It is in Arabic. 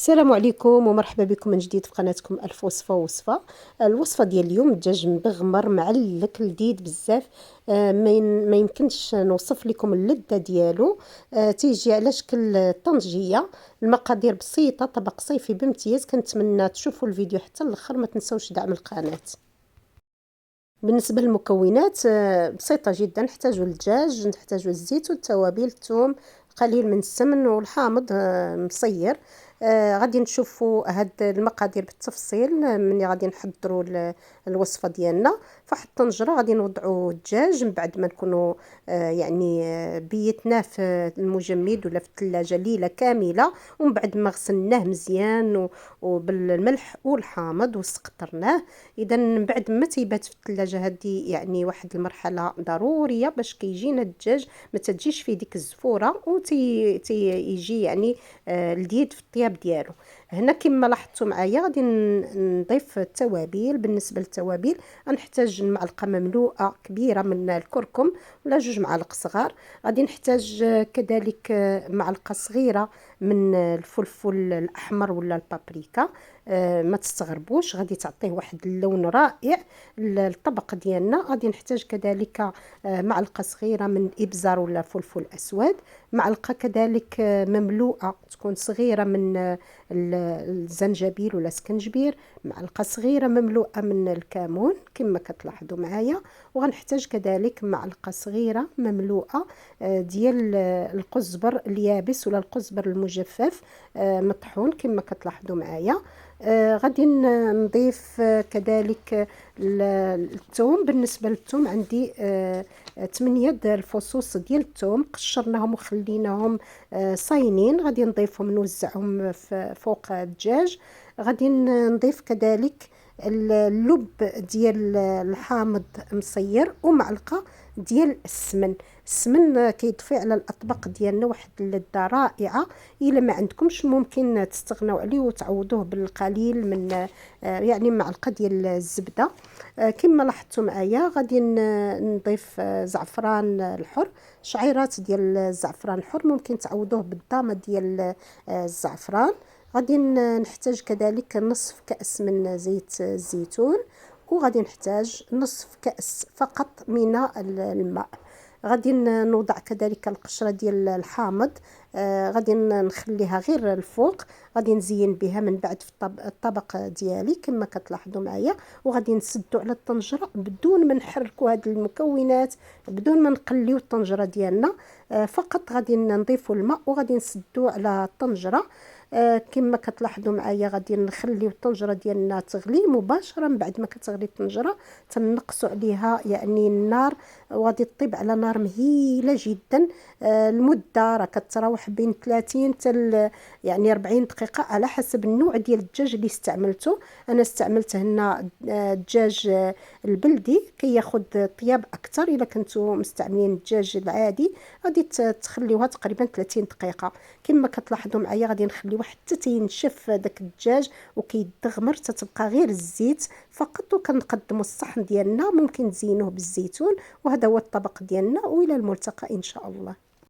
السلام عليكم ومرحبا بكم من جديد في قناتكم الف وصفه وصفه. الوصفه ديال اليوم الدجاج مبغمر معلك لذيذ بزاف. ما يمكنش نوصف لكم اللذه ديالو. تيجي على شكل طنجيه. المقادير بسيطه، طبق صيفي بامتياز. كنتمنى تشوفوا الفيديو حتى الاخر، ما تنسوش دعم القناه. بالنسبه للمكونات بسيطه جدا. نحتاج الدجاج، نحتاج الزيت والتوابل، الثوم، قليل من السمن والحامض مصير. غادي نشوفوا هاد المقادير بالتفصيل ملي غادي نحضروا الوصفه ديالنا. فواحد الطنجره غادي نوضعوا الدجاج من بعد ما نكونوا بيتناه في المجمد ولا في الثلاجه ليله كامله، ومن بعد ما غسلناه مزيان وبالملح والحامض وسقطرناه. اذا من بعد ما تيبات في الثلاجه هذه واحد المرحله ضروريه باش كيجينا الدجاج ما تجيش فيه ديك الزفوره يجي لذيذ في الطياب ديالو. هنا كما لاحظتوا معايا غادي نضيف التوابل. بالنسبه للتوابل غنحتاج معلقه مملوءه كبيره من الكركم ولا 2 معالق صغار. غادي نحتاج كذلك معلقه صغيره من الفلفل الاحمر ولا البابريكا. ما تستغربوش، غادي تعطيه واحد اللون رائع للطبق ديالنا. غادي نحتاج كذلك معلقه صغيره من الابزار ولا فلفل اسود. معلقه كذلك مملوءه تكون صغيره من الزنجبيل ولا سكنجبير. معلقه صغيره مملوءه من الكمون كما كتلاحظوا معايا. وغنحتاج كذلك معلقه صغيره مملوءه ديال القزبر اليابس ولا القزبر المجفف مطحون كما كتلاحظوا معايا. غادي نضيف كذلك الثوم. بالنسبه للثوم عندي 8 ديال الفصوص ديال الثوم، قشرناهم وخليناهم صاينين. غادي نضيفهم نوزعهم فوق الدجاج. غادي نضيف كذلك اللب ديال الحامض مصير ومعلقه ديال السمن كيضفي على الاطباق ديالنا واحد اللذه رائعه. الا ما عندكمش ممكن تستغنوا عليه وتعوضوه بالقليل من معلقه ديال الزبده. كما لاحظتوا معايا غادي نضيف زعفران الحر، شعيرات ديال الزعفران الحر، ممكن تعوضوه بالضامه ديال الزعفران. غادي نحتاج كذلك نصف كأس من زيت الزيتون، وغادي نحتاج نصف كأس فقط من الماء. غادي نوضع كذلك القشره ديال الحامض. غادي نخليها غير الفوق. غادي نزين بها من بعد في الطبق ديالي كما كتلاحظوا معايا. وغادي نسدوا على الطنجره بدون ما نحركوا هاد المكونات، بدون ما نقليو الطنجره ديالنا. فقط غادي نضيفوا الماء وغادي نسدوا على الطنجره. كما كتلاحظوا معايا غادي نخليو الطنجره ديالنا تغلي مباشره. من بعد ما كتغلي الطنجره تنقصوا عليها النار، وغادي تطيب على نار مهيله جدا. المده راه كتراوح بين 30 حتى 40 دقيقه على حسب النوع ديال الدجاج اللي استعملته. انا استعملت هنا الدجاج البلدي كياخذ طياب اكثر. الا كنتو مستعملين الدجاج العادي غادي تخليوها تقريبا 30 دقيقه. كما كتلاحظوا معايا غادي نخليوه حتى تينشف داك الدجاج وكيدغمر، تتبقى غير الزيت فقط. وكنقدموا الصحن ديالنا، ممكن تزينوه بالزيتون. وهذا هو الطبق ديالنا، والى الملتقى ان شاء الله.